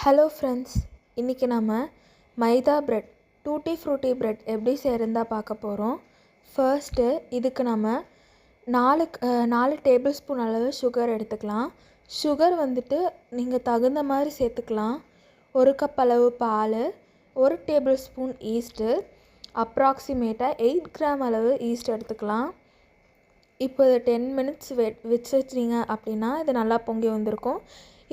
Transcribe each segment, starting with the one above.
Hello friends, இன்றைக்கி நம்ம மைதா bread tutti frutti bread எப்படி செய்கிறதா பார்க்க போகிறோம். ஃபர்ஸ்ட்டு இதுக்கு நம்ம 4 டேபிள் ஸ்பூன் அளவு சுகர் எடுத்துக்கலாம். சுகர் வந்துட்டு நீங்கள் தகுந்த மாதிரி சேர்த்துக்கலாம். 1 கப் அளவு பால், 1 டேபிள் ஸ்பூன் ஈஸ்ட்டு, அப்ராக்சிமேட்டாக 8 கிராம் அளவு ஈஸ்ட் எடுத்துக்கலாம். இப்போ இதை 10 மினிட்ஸ் வச்சிட்டிங்க அப்படின்னா இது நல்லா பொங்கி வந்திருக்கும்.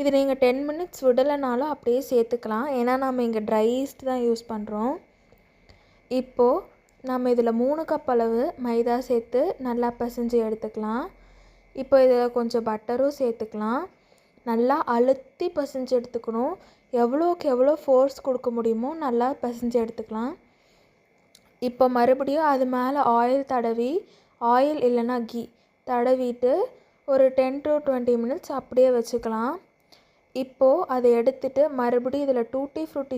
இது நீங்கள் 10 மினிட்ஸ் விடலைனாலும் அப்படியே சேர்த்துக்கலாம், ஏன்னா நம்ம இங்கே ட்ரை ஈஸ்ட் தான் யூஸ் பண்ணுறோம். இப்போது நம்ம இதில் 3 கப் அளவு மைதா சேர்த்து நல்லா பிசைஞ்சு எடுத்துக்கலாம். இப்போ இதில் கொஞ்சம் பட்டரும் சேர்த்துக்கலாம். நல்லா அழுத்தி பிசைஞ்சு எடுத்துக்கணும். எவ்வளோக்கு எவ்வளோ ஃபோர்ஸ் கொடுக்க முடியுமோ நல்லா பிசைஞ்சு எடுத்துக்கலாம். இப்போ மறுபடியும் அது மேலே ஆயில் இல்லைன்னா கீ தடவிட்டு ஒரு 10 to 20 மினிட்ஸ் அப்படியே வச்சுக்கலாம். இப்போது அதை எடுத்துகிட்டு மறுபடியும் இதில் டூட்டி ஃப்ரூட்டி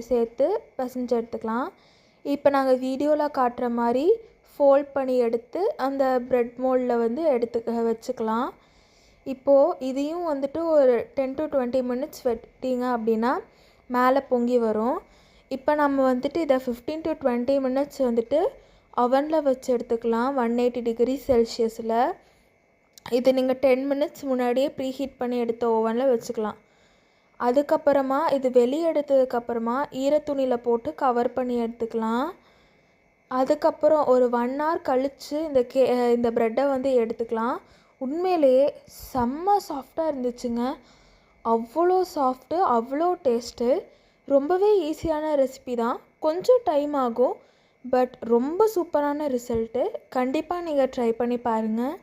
சேர்த்து பிசைஞ்சு எடுத்துக்கலாம். இப்போ நாங்கள் வீடியோவில் காட்டுற மாதிரி ஃபோல்ட் பண்ணி எடுத்து அந்த ப்ரெட் மோல்டில் வந்து வச்சுக்கலாம். இப்போது இதையும் வந்துட்டு ஒரு 10 to 20 மினிட்ஸ் வெட்டிங்க அப்படின்னா மேலே பொங்கி வரும். இப்போ நம்ம வந்துட்டு இதை 15 to 20 மினிட்ஸ் வந்துட்டு அவனில் வச்சு எடுத்துக்கலாம் 180 டிகிரி செல்சியஸில். இது நீங்கள் 10 மினிட்ஸ் முன்னாடியே ப்ரீஹீட் பண்ணி எடுத்த ஓவனில் வச்சுக்கலாம். அதுக்கப்புறமா இது வெளியே எடுத்ததுக்கப்புறமா ஈரத்துணியில் போட்டு கவர் பண்ணி எடுத்துக்கலாம். அதுக்கப்புறம் ஒரு 1 hour கழித்து இந்த ப்ரெட்டை வந்து எடுத்துக்கலாம். உண்மையிலேயே செம்ம சாஃப்டாக இருந்துச்சுங்க. அவ்வளோ சாஃப்ட்டு, அவ்வளோ டேஸ்ட்டு. ரொம்பவே ஈஸியான ரெசிபி தான், கொஞ்சம் டைம் ஆகும், பட் ரொம்ப சூப்பரான ரிசல்ட்டு. கண்டிப்பாக நீங்கள் ட்ரை பண்ணி பாருங்கள்.